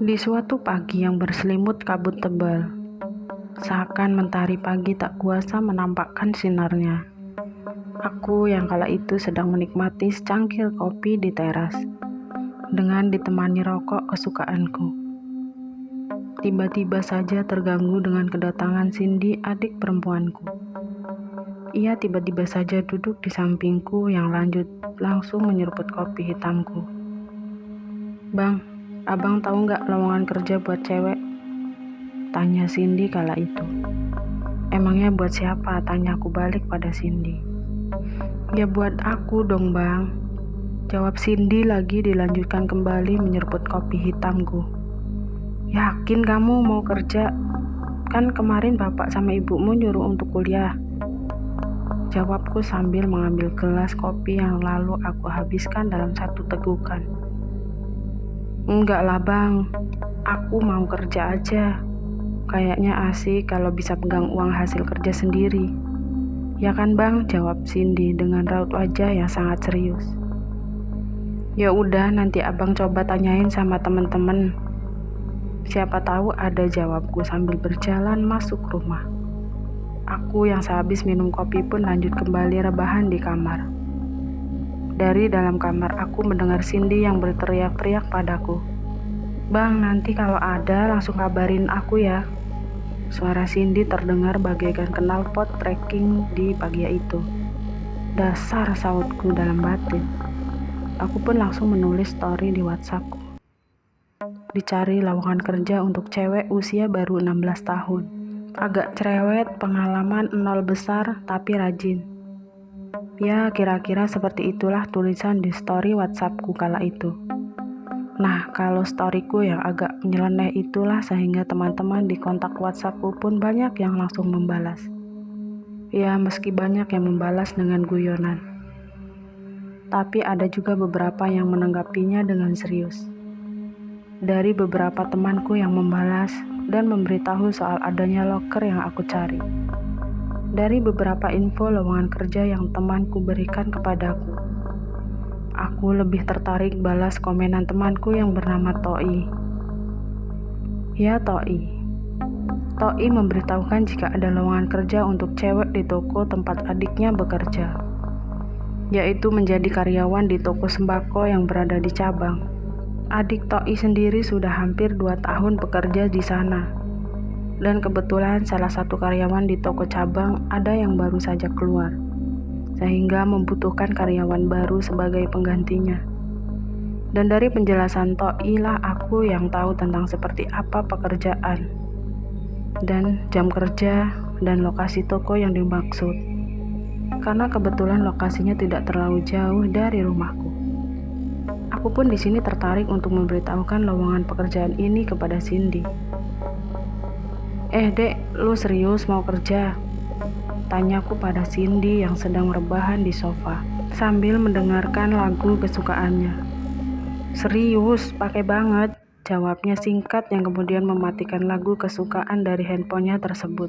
Di suatu pagi yang berselimut kabut tebal, seakan mentari pagi tak kuasa menampakkan sinarnya. Aku yang kala itu sedang menikmati secangkir kopi di teras, dengan ditemani rokok kesukaanku. Tiba-tiba saja terganggu dengan kedatangan Cindy, adik perempuanku. Ia tiba-tiba saja duduk di sampingku yang langsung menyeruput kopi hitamku. "Bang, abang tahu nggak lowongan kerja buat cewek?" tanya Cindy kala itu. "Emangnya buat siapa?" tanya aku balik pada Cindy. "Ya buat aku dong bang," jawab Cindy lagi dilanjutkan kembali menyeruput kopi hitamku. "Yakin kamu mau kerja? Kan kemarin bapak sama ibumu nyuruh untuk kuliah," jawabku sambil mengambil gelas kopi yang lalu aku habiskan dalam satu tegukan. "Enggak lah bang, aku mau kerja aja. Kayaknya asik kalau bisa pegang uang hasil kerja sendiri." "Ya kan bang," jawab Cindy dengan raut wajah yang sangat serius. "Ya udah, nanti abang coba tanyain sama temen-temen. Siapa tahu ada," jawabku sambil berjalan masuk rumah. Aku yang sehabis minum kopi pun lanjut kembali rebahan di kamar. Dari dalam kamar aku mendengar Cindy yang berteriak-teriak padaku. "Bang, nanti kalau ada langsung kabarin aku ya." Suara Cindy terdengar bagaikan knalpot trekking di pagi itu. "Dasar," sautku dalam batin. Aku pun langsung menulis story di WhatsAppku. Dicari lowongan kerja untuk cewek usia baru 16 tahun. Agak cerewet, pengalaman nol besar, tapi rajin. Ya, kira-kira seperti itulah tulisan di story WhatsAppku kala itu. Nah, kalau storyku yang agak nyeleneh itulah sehingga teman-teman di kontak WhatsAppku pun banyak yang langsung membalas. Ya, meski banyak yang membalas dengan guyonan, tapi ada juga beberapa yang menanggapinya dengan serius. Dari beberapa temanku yang membalas dan memberitahu soal adanya loker yang aku cari. Dari beberapa info lowongan kerja yang temanku berikan kepadaku, aku lebih tertarik balas komenan temanku yang bernama Toi. Ya Toi. Toi memberitahukan jika ada lowongan kerja untuk cewek di toko tempat adiknya bekerja, yaitu menjadi karyawan di toko sembako yang berada di cabang. Adik Toi sendiri sudah hampir 2 tahun bekerja di sana. Dan kebetulan salah satu karyawan di toko cabang ada yang baru saja keluar, sehingga membutuhkan karyawan baru sebagai penggantinya. Dan dari penjelasan Toi lah aku yang tahu tentang seperti apa pekerjaan, dan jam kerja, dan lokasi toko yang dimaksud. Karena kebetulan lokasinya tidak terlalu jauh dari rumahku. Aku pun di sini tertarik untuk memberitahukan lowongan pekerjaan ini kepada Cindy. Dek, lu serius mau kerja?" tanyaku pada Cindy yang sedang rebahan di sofa, sambil mendengarkan lagu kesukaannya. "Serius, pakai banget," jawabnya singkat yang kemudian mematikan lagu kesukaan dari handphonenya tersebut.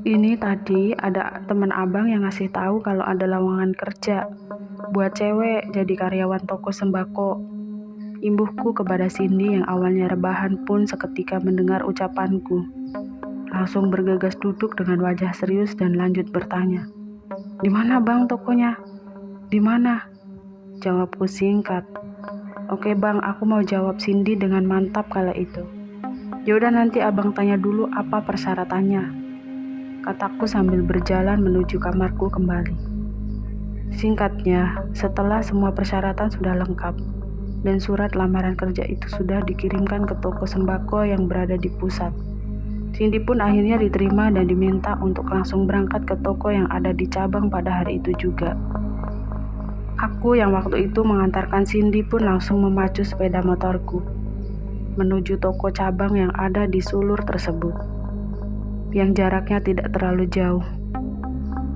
"Ini tadi ada teman abang yang ngasih tahu kalau ada lowongan kerja buat cewek jadi karyawan toko sembako," imbuhku kepada Cindy yang awalnya rebahan pun seketika mendengar ucapanku. Langsung bergegas duduk dengan wajah serius dan lanjut bertanya, "Di mana bang tokonya? Di mana?" Jawabku singkat. "Oke bang," aku mau jawab Cindy dengan mantap kala itu. "Yaudah nanti abang tanya dulu apa persyaratannya," kataku sambil berjalan menuju kamarku kembali. Singkatnya, setelah semua persyaratan sudah lengkap dan surat lamaran kerja itu sudah dikirimkan ke toko sembako yang berada di pusat, Cindy pun akhirnya diterima dan diminta untuk langsung berangkat ke toko yang ada di cabang pada hari itu juga. Aku yang waktu itu mengantarkan Cindy pun langsung memacu sepeda motorku menuju toko cabang yang ada di sulur tersebut, yang jaraknya tidak terlalu jauh.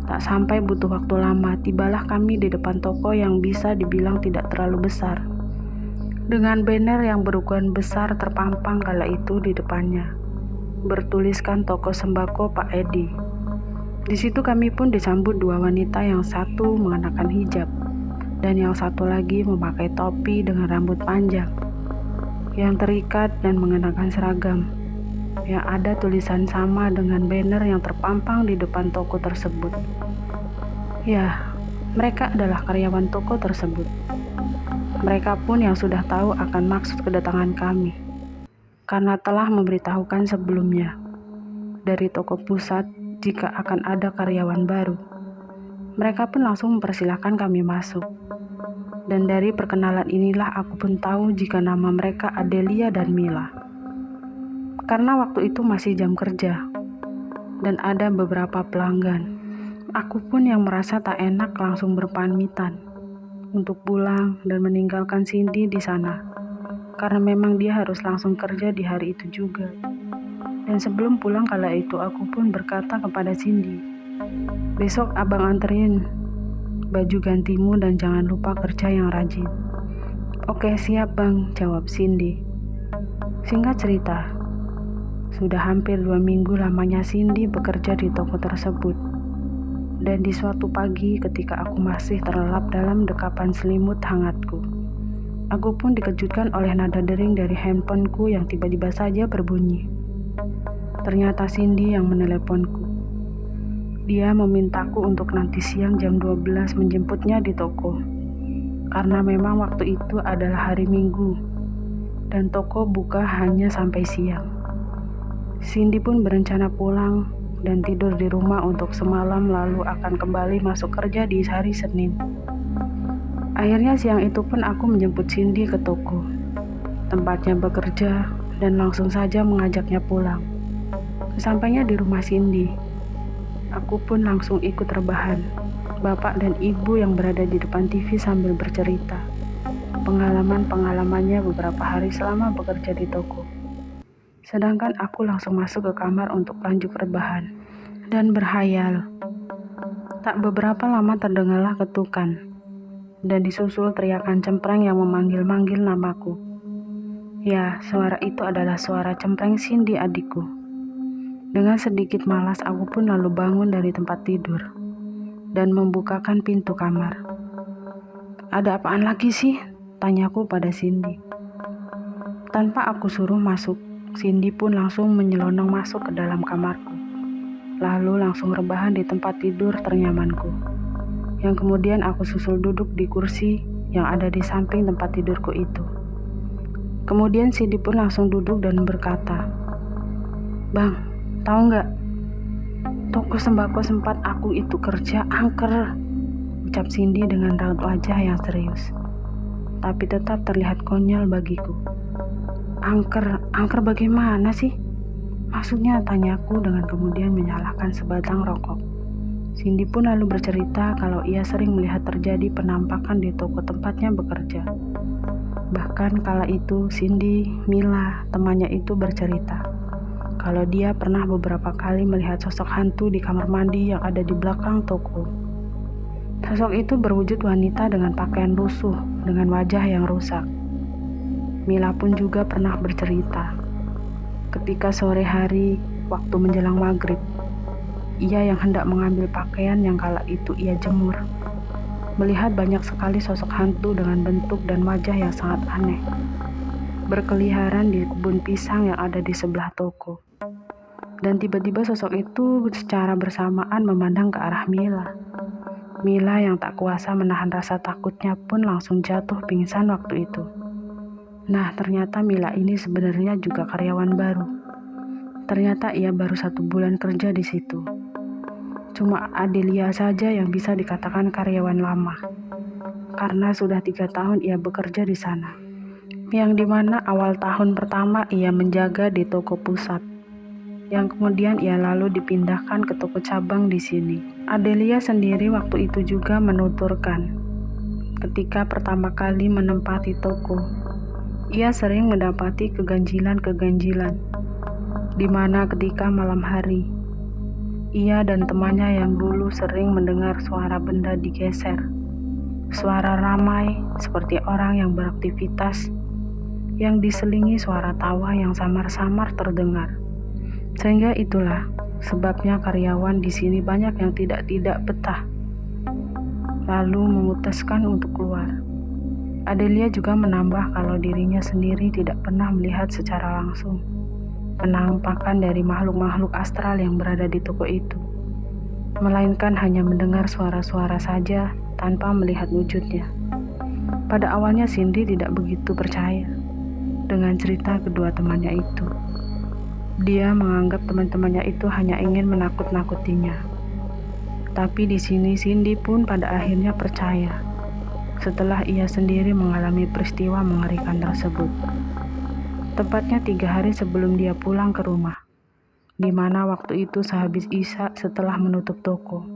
Tak sampai butuh waktu lama, tibalah kami di depan toko yang bisa dibilang tidak terlalu besar, dengan banner yang berukuran besar terpampang kala itu di depannya, bertuliskan toko sembako Pak Edi. Di situ kami pun disambut 2 wanita, yang satu mengenakan hijab dan yang satu lagi memakai topi dengan rambut panjang. yang terikat dan mengenakan seragam, yang ada tulisan sama dengan banner yang terpampang di depan toko tersebut. Ya, mereka adalah karyawan toko tersebut. Mereka pun yang sudah tahu akan maksud kedatangan kami, karena telah memberitahukan sebelumnya dari toko pusat jika akan ada karyawan baru. Mereka pun langsung mempersilahkan kami masuk. Dan dari perkenalan inilah aku pun tahu jika nama mereka Adelia dan Mila. Karena waktu itu masih jam kerja dan ada beberapa pelanggan, aku pun yang merasa tak enak langsung berpamitan untuk pulang dan meninggalkan Cindy di sana. Karena memang dia harus langsung kerja di hari itu juga. Dan sebelum pulang kala itu aku pun berkata kepada Cindy, "Besok abang anterin baju gantimu dan jangan lupa kerja yang rajin." "Oke siap bang," jawab Cindy. Singkat cerita, sudah hampir 2 minggu lamanya Cindy bekerja di toko tersebut. Dan di suatu pagi ketika aku masih terlelap dalam dekapan selimut hangatku, aku pun dikejutkan oleh nada dering dari handphoneku yang tiba-tiba saja berbunyi. Ternyata Cindy yang meneleponku. Dia memintaku untuk nanti siang jam 12 menjemputnya di toko. Karena memang waktu itu adalah hari Minggu dan toko buka hanya sampai siang. Cindy pun berencana pulang dan tidur di rumah untuk semalam lalu akan kembali masuk kerja di hari Senin. Akhirnya siang itu pun aku menjemput Cindy ke toko, tempatnya bekerja, dan langsung saja mengajaknya pulang. Sesampainya di rumah Cindy, aku pun langsung ikut rebahan. Bapak dan ibu yang berada di depan TV sambil bercerita pengalaman-pengalamannya beberapa hari selama bekerja di toko. Sedangkan aku langsung masuk ke kamar untuk lanjut rebahan dan berhayal. Tak beberapa lama terdengarlah ketukan dan disusul teriakan cempreng yang memanggil-manggil namaku. Ya, suara itu adalah suara cempreng Cindy adikku. Dengan sedikit malas aku pun lalu bangun dari tempat tidur dan membukakan pintu kamar. "Ada apaan lagi sih?" tanyaku pada Cindy. Tanpa aku suruh masuk, Cindy pun langsung menyelonong masuk ke dalam kamarku. Lalu langsung rebahan di tempat tidur ternyamanku, yang kemudian aku susul duduk di kursi yang ada di samping tempat tidurku itu. Kemudian Cindy pun langsung duduk dan berkata, "Bang, tahu nggak? Toko sembako sempat aku itu kerja angker," ucap Cindy dengan raut wajah yang serius, tapi tetap terlihat konyol bagiku. Angker bagaimana sih? Maksudnya, tanyaku dengan kemudian menyalakan sebatang rokok. Cindy pun lalu bercerita kalau ia sering melihat terjadi penampakan di toko tempatnya bekerja. Bahkan kala itu Cindy, Mila, temannya itu bercerita kalau dia pernah beberapa kali melihat sosok hantu di kamar mandi yang ada di belakang toko. Sosok itu berwujud wanita dengan pakaian lusuh dengan wajah yang rusak. Mila pun juga pernah bercerita ketika sore hari waktu menjelang maghrib, ia yang hendak mengambil pakaian yang kala itu ia jemur, melihat banyak sekali sosok hantu dengan bentuk dan wajah yang sangat aneh berkeliaran di kebun pisang yang ada di sebelah toko. Dan tiba-tiba sosok itu secara bersamaan memandang ke arah Mila. Mila yang tak kuasa menahan rasa takutnya pun langsung jatuh pingsan waktu itu. Nah, ternyata Mila ini sebenarnya juga karyawan baru. Ternyata ia baru 1 bulan kerja di situ. Cuma Adelia saja yang bisa dikatakan karyawan lama, karena sudah 3 tahun ia bekerja di sana. Yang dimana awal tahun pertama ia menjaga di toko pusat, yang kemudian ia lalu dipindahkan ke toko cabang di sini. Adelia sendiri waktu itu juga menuturkan, ketika pertama kali menempati toko, ia sering mendapati keganjilan-keganjilan, di mana ketika malam hari, ia dan temannya yang dulu sering mendengar suara benda digeser, suara ramai seperti orang yang beraktivitas, yang diselingi suara tawa yang samar-samar terdengar. Sehingga itulah sebabnya karyawan di sini banyak yang tidak betah, lalu memutuskan untuk keluar. Adelia juga menambah kalau dirinya sendiri tidak pernah melihat secara langsung penampakan dari makhluk-makhluk astral yang berada di toko itu, melainkan hanya mendengar suara-suara saja tanpa melihat wujudnya. Pada awalnya Cindy tidak begitu percaya dengan cerita kedua temannya itu. Dia menganggap teman-temannya itu hanya ingin menakut-nakutinya. Tapi di sini Cindy pun pada akhirnya percaya setelah ia sendiri mengalami peristiwa mengerikan tersebut. Tepatnya 3 hari sebelum dia pulang ke rumah, di mana waktu itu sehabis Isya setelah menutup toko.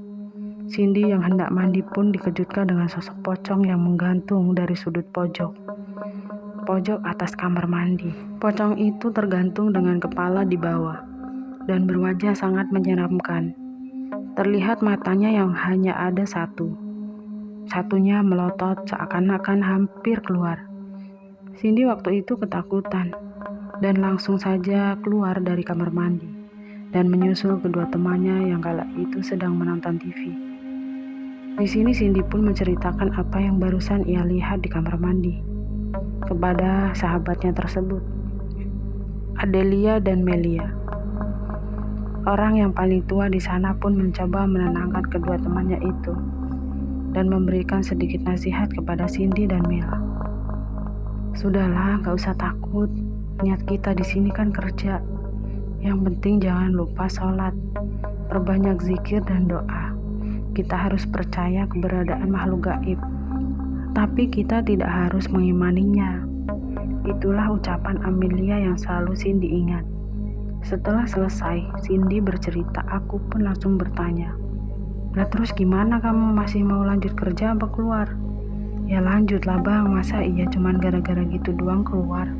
Cindy yang hendak mandi pun dikejutkan dengan sosok pocong yang menggantung dari sudut pojok atas kamar mandi. Pocong itu tergantung dengan kepala di bawah dan berwajah sangat menyeramkan. Terlihat matanya yang hanya ada satunya melotot seakan-akan hampir keluar. Cindy waktu itu ketakutan dan langsung saja keluar dari kamar mandi dan menyusul kedua temannya yang kala itu sedang menonton TV. Di sini Cindy pun menceritakan apa yang barusan ia lihat di kamar mandi kepada sahabatnya tersebut, Adelia dan Melia. Orang yang paling tua di sana pun mencoba menenangkan kedua temannya itu dan memberikan sedikit nasihat kepada Cindy dan Mela. Sudahlah, gak usah takut. Niat kita di sini kan kerja. Yang penting jangan lupa sholat, perbanyak zikir dan doa. Kita harus percaya keberadaan makhluk gaib, tapi kita tidak harus mengimaninya. Itulah ucapan Amelia yang selalu Cindy ingat. Setelah selesai, Cindy bercerita, aku pun langsung bertanya, "Lah terus gimana, kamu masih mau lanjut kerja apa keluar?" "Ya lanjutlah bang, masa iya cuman gara-gara gitu doang keluar?"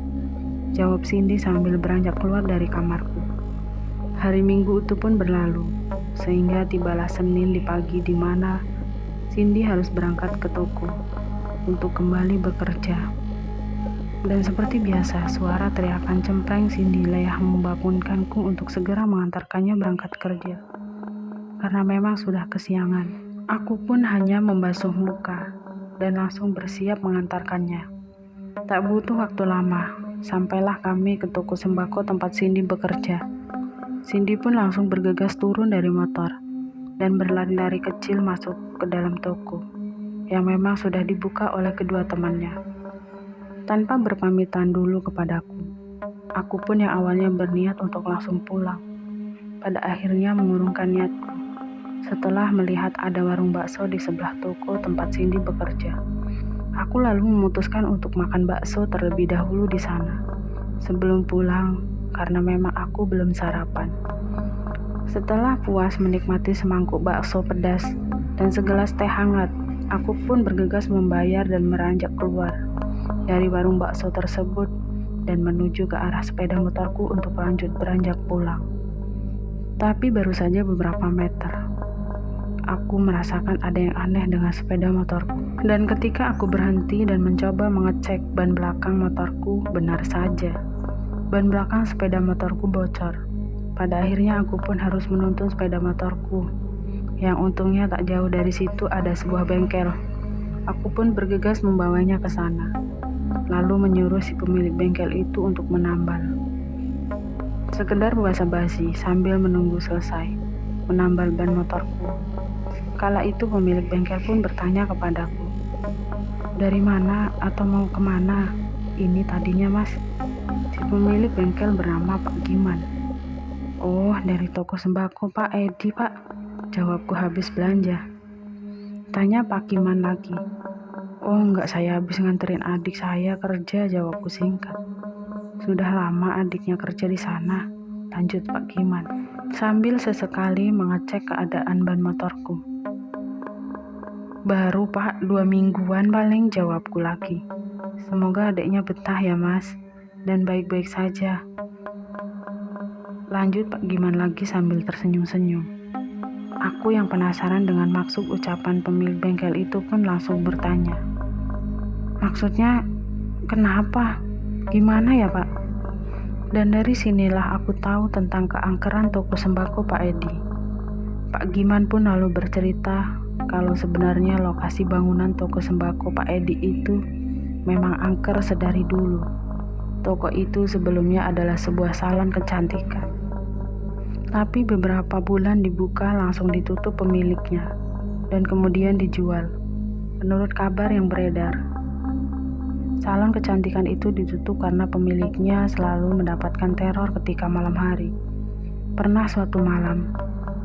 jawab Cindy sambil beranjak keluar dari kamarku. Hari Minggu itu pun berlalu, sehingga tibalah Senin di pagi di mana Cindy harus berangkat ke toko untuk kembali bekerja. Dan seperti biasa, suara teriakan cempreng Cindy Leah membangunkanku untuk segera mengantarkannya berangkat kerja. Karena memang sudah kesiangan, aku pun hanya membasuh muka dan langsung bersiap mengantarkannya. Tak butuh waktu lama, sampailah kami ke toko sembako tempat Cindy bekerja. Cindy pun langsung bergegas turun dari motor dan berlari-lari kecil masuk ke dalam toko yang memang sudah dibuka oleh kedua temannya. Tanpa berpamitan dulu kepadaku, aku pun yang awalnya berniat untuk langsung pulang, pada akhirnya mengurungkan niatku setelah melihat ada warung bakso di sebelah toko tempat Cindy bekerja. Aku lalu memutuskan untuk makan bakso terlebih dahulu di sana sebelum pulang karena memang aku belum sarapan. Setelah puas menikmati semangkuk bakso pedas dan segelas teh hangat, aku pun bergegas membayar dan beranjak keluar dari warung bakso tersebut dan menuju ke arah sepeda motorku untuk lanjut beranjak pulang. Tapi baru saja beberapa meter, aku merasakan ada yang aneh dengan sepeda motorku. Dan ketika aku berhenti dan mencoba mengecek ban belakang motorku, benar saja, ban belakang sepeda motorku bocor. Pada akhirnya aku pun harus menuntun sepeda motorku, yang untungnya tak jauh dari situ ada sebuah bengkel. Aku pun bergegas membawanya ke sana, lalu menyuruh si pemilik bengkel itu untuk menambal. Sekedar basa-basi sambil menunggu selesai menambal ban motorku. Kala itu pemilik bengkel pun bertanya kepadaku, "Dari mana atau mau kemana ini tadinya mas?" Si pemilik bengkel bernama Pak Giman. "Oh, dari toko sembako Pak Edi pak," jawabku habis belanja. Tanya Pak Giman lagi. "Oh enggak, saya habis nganterin adik saya kerja," jawabku singkat. "Sudah lama adiknya kerja di sana," lanjut Pak Giman, sambil sesekali mengecek keadaan ban motorku. "Baru pak, 2 mingguan paling," jawabku lagi. "Semoga adiknya betah ya mas, dan baik-baik saja," lanjut Pak Giman lagi sambil tersenyum-senyum. Aku yang penasaran dengan maksud ucapan pemilik bengkel itu pun langsung bertanya, "Maksudnya kenapa? Gimana ya Pak?" Dan dari sinilah aku tahu tentang keangkeran toko sembako Pak Edi. Pak Giman pun lalu bercerita kalau sebenarnya lokasi bangunan toko sembako Pak Edi itu memang angker sedari dulu. Toko itu sebelumnya adalah sebuah salon kecantikan. Tapi beberapa bulan dibuka langsung ditutup pemiliknya dan kemudian dijual. Menurut kabar yang beredar, salon kecantikan itu ditutup karena pemiliknya selalu mendapatkan teror ketika malam hari. Pernah suatu malam,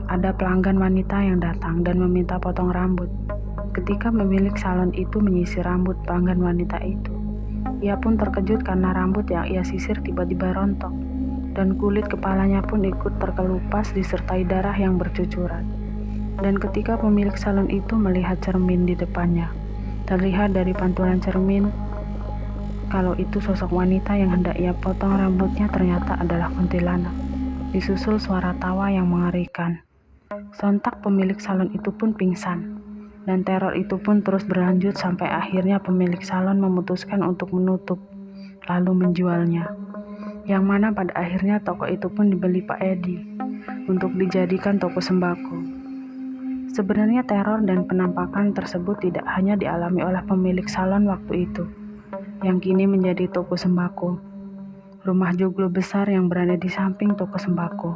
ada pelanggan wanita yang datang dan meminta potong rambut. Ketika pemilik salon itu menyisir rambut pelanggan wanita itu, ia pun terkejut karena rambut yang ia sisir tiba-tiba rontok, dan kulit kepalanya pun ikut terkelupas disertai darah yang bercucuran. Dan ketika pemilik salon itu melihat cermin di depannya, terlihat dari pantulan cermin kalau itu sosok wanita yang hendak ia potong rambutnya ternyata adalah kuntilanak. Disusul suara tawa yang mengerikan. Sontak pemilik salon itu pun pingsan, dan teror itu pun terus berlanjut sampai akhirnya pemilik salon memutuskan untuk menutup, lalu menjualnya. Yang mana pada akhirnya toko itu pun dibeli Pak Edi untuk dijadikan toko sembako. Sebenarnya teror dan penampakan tersebut tidak hanya dialami oleh pemilik salon waktu itu, yang kini menjadi toko sembako. Rumah joglo besar yang berada di samping toko sembako.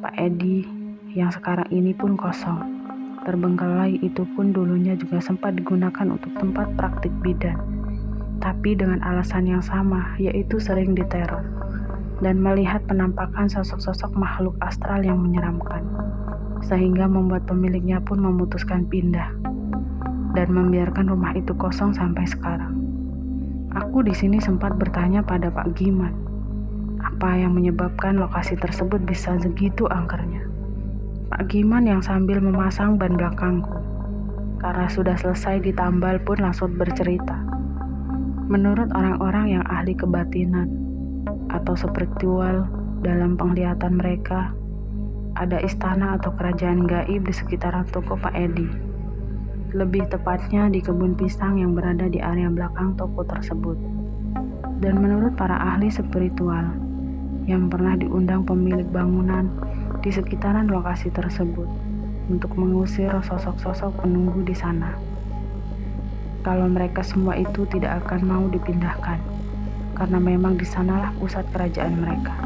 Pak Edi yang sekarang ini pun kosong. Terbengkalai itu pun dulunya juga sempat digunakan untuk tempat praktik bidan, tapi dengan alasan yang sama, yaitu sering diteror dan melihat penampakan sosok-sosok makhluk astral yang menyeramkan, sehingga membuat pemiliknya pun memutuskan pindah dan membiarkan rumah itu kosong sampai sekarang. Aku di sini sempat bertanya pada Pak Giman, apa yang menyebabkan lokasi tersebut bisa segitu angkernya. Pak Giman yang sambil memasang ban belakangku, karena sudah selesai ditambal pun langsung bercerita. Menurut orang-orang yang ahli kebatinan atau spiritual dalam penglihatan mereka, ada istana atau kerajaan gaib di sekitaran toko Pak Edi. Lebih tepatnya di kebun pisang yang berada di area belakang toko tersebut. Dan menurut para ahli spiritual yang pernah diundang pemilik bangunan di sekitaran lokasi tersebut untuk mengusir sosok-sosok penunggu di sana. Kalau mereka semua itu tidak akan mau dipindahkan, karena memang di sanalah pusat kerajaan mereka.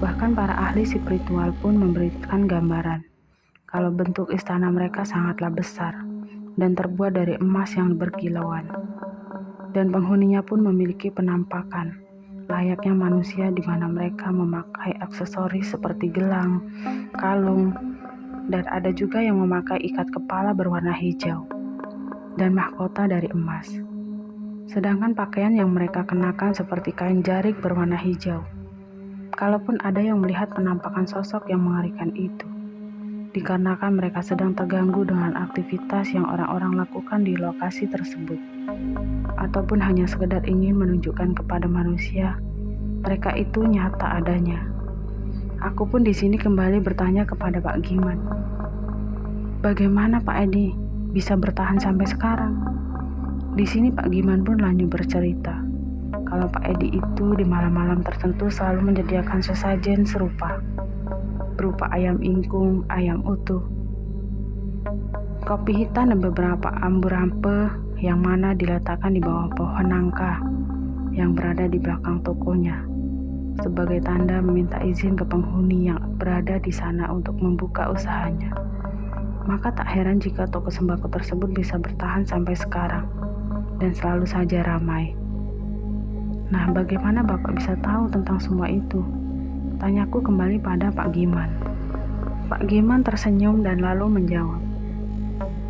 Bahkan para ahli spiritual pun memberikan gambaran kalau bentuk istana mereka sangatlah besar dan terbuat dari emas yang berkilauan. Dan penghuninya pun memiliki penampakan layaknya manusia di mana mereka memakai aksesoris seperti gelang, kalung, dan ada juga yang memakai ikat kepala berwarna hijau dan mahkota dari emas. Sedangkan pakaian yang mereka kenakan seperti kain jarik berwarna hijau. Kalaupun ada yang melihat penampakan sosok yang mengerikan itu, dikarenakan mereka sedang terganggu dengan aktivitas yang orang-orang lakukan di lokasi tersebut, ataupun hanya sekedar ingin menunjukkan kepada manusia mereka itu nyata adanya. Aku pun di sini kembali bertanya kepada Pak Giman, bagaimana Pak Edi bisa bertahan sampai sekarang? Di sini Pak Giman pun lanjut bercerita kalau Pak Edi itu di malam-malam tertentu selalu menyediakan sesajen serupa, berupa ayam ingkung, ayam utuh, kopi hitam dan beberapa amburampe yang mana diletakkan di bawah pohon nangka yang berada di belakang tokonya sebagai tanda meminta izin ke penghuni yang berada di sana untuk membuka usahanya. Maka tak heran jika toko sembako tersebut bisa bertahan sampai sekarang dan selalu saja ramai. Nah, bagaimana Bapak bisa tahu tentang semua itu? Tanyaku kembali pada Pak Giman. Pak Giman tersenyum dan lalu menjawab,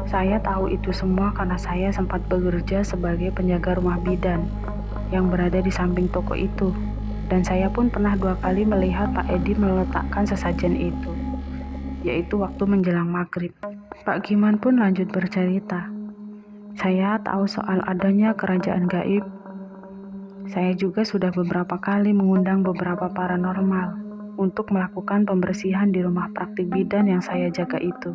saya tahu itu semua karena saya sempat bekerja sebagai penjaga rumah bidan yang berada di samping toko itu. Dan saya pun pernah 2 kali melihat Pak Edi meletakkan sesajen itu, yaitu waktu menjelang maghrib. Pak Giman pun lanjut bercerita, saya tahu soal adanya kerajaan gaib. Saya juga sudah beberapa kali mengundang beberapa paranormal untuk melakukan pembersihan di rumah praktik bidan yang saya jaga itu.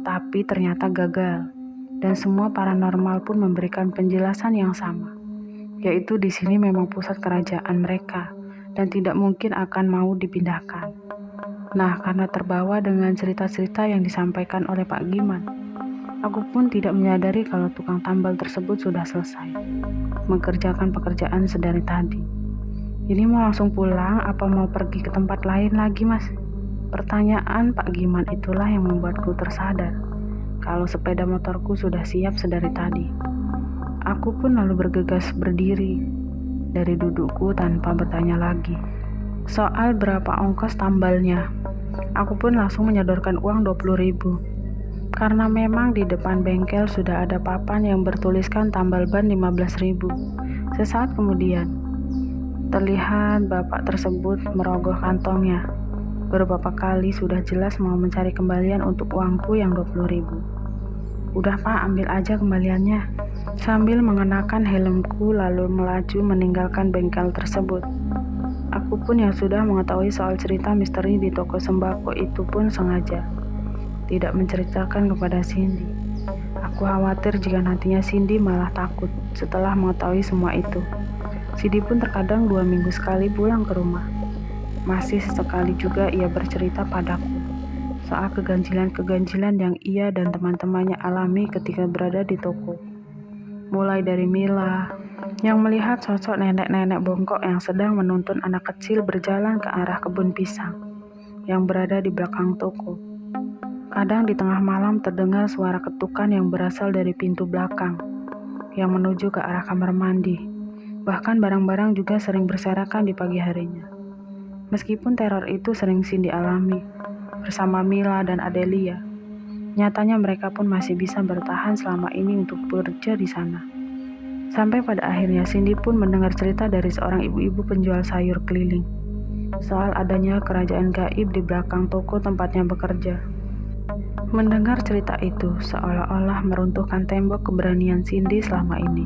Tapi ternyata gagal, dan semua paranormal pun memberikan penjelasan yang sama, yaitu di sini memang pusat kerajaan mereka dan tidak mungkin akan mau dipindahkan. Nah, karena terbawa dengan cerita-cerita yang disampaikan oleh Pak Giman, aku pun tidak menyadari kalau tukang tambal tersebut sudah selesai. mengerjakan pekerjaan sedari tadi. Ini mau langsung pulang apa mau pergi ke tempat lain lagi, Mas? Pertanyaan Pak Giman itulah yang membuatku tersadar kalau sepeda motorku sudah siap sedari tadi. Aku pun lalu bergegas berdiri dari dudukku tanpa bertanya lagi soal berapa ongkos tambalnya. Aku pun langsung menyodorkan uang 20.000. Karena memang di depan bengkel sudah ada papan yang bertuliskan tambal ban 15.000. Sesaat kemudian, terlihat bapak tersebut merogoh kantongnya. Beberapa kali sudah jelas mau mencari kembalian untuk uangku yang 20.000. Udah Pak, ambil aja kembaliannya. Sambil mengenakan helmku lalu melaju meninggalkan bengkel tersebut. Aku pun yang sudah mengetahui soal cerita misteri di toko sembako itu pun sengaja tidak menceritakan kepada Cindy. Aku khawatir jika nantinya Cindy malah takut setelah mengetahui semua itu. Cindy pun terkadang 2 minggu sekali pulang ke rumah. Masih sesekali juga ia bercerita padaku soal keganjilan-keganjilan yang ia dan teman-temannya alami ketika berada di toko. Mulai dari Mila yang melihat sosok nenek-nenek bongkok yang sedang menuntun anak kecil berjalan ke arah kebun pisang yang berada di belakang toko. Kadang di tengah malam terdengar suara ketukan yang berasal dari pintu belakang yang menuju ke arah kamar mandi. Bahkan barang-barang juga sering berserakan di pagi harinya. Meskipun teror itu sering Cindy alami bersama Mila dan Adelia, nyatanya mereka pun masih bisa bertahan selama ini untuk bekerja di sana. Sampai pada akhirnya Cindy pun mendengar cerita dari seorang ibu-ibu penjual sayur keliling soal adanya kerajaan gaib di belakang toko tempatnya bekerja. Mendengar cerita itu seolah-olah meruntuhkan tembok keberanian Cindy selama ini.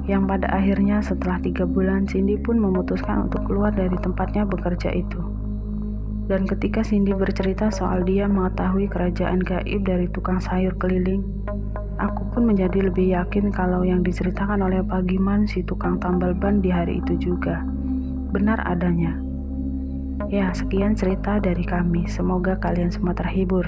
Yang pada akhirnya setelah 3 bulan Cindy pun memutuskan untuk keluar dari tempatnya bekerja itu. Dan ketika Cindy bercerita soal dia mengetahui kerajaan gaib dari tukang sayur keliling, aku pun menjadi lebih yakin kalau yang diceritakan oleh Pak Giman si tukang tambal ban di hari itu juga benar adanya. Ya, sekian cerita dari kami. Semoga kalian semua terhibur.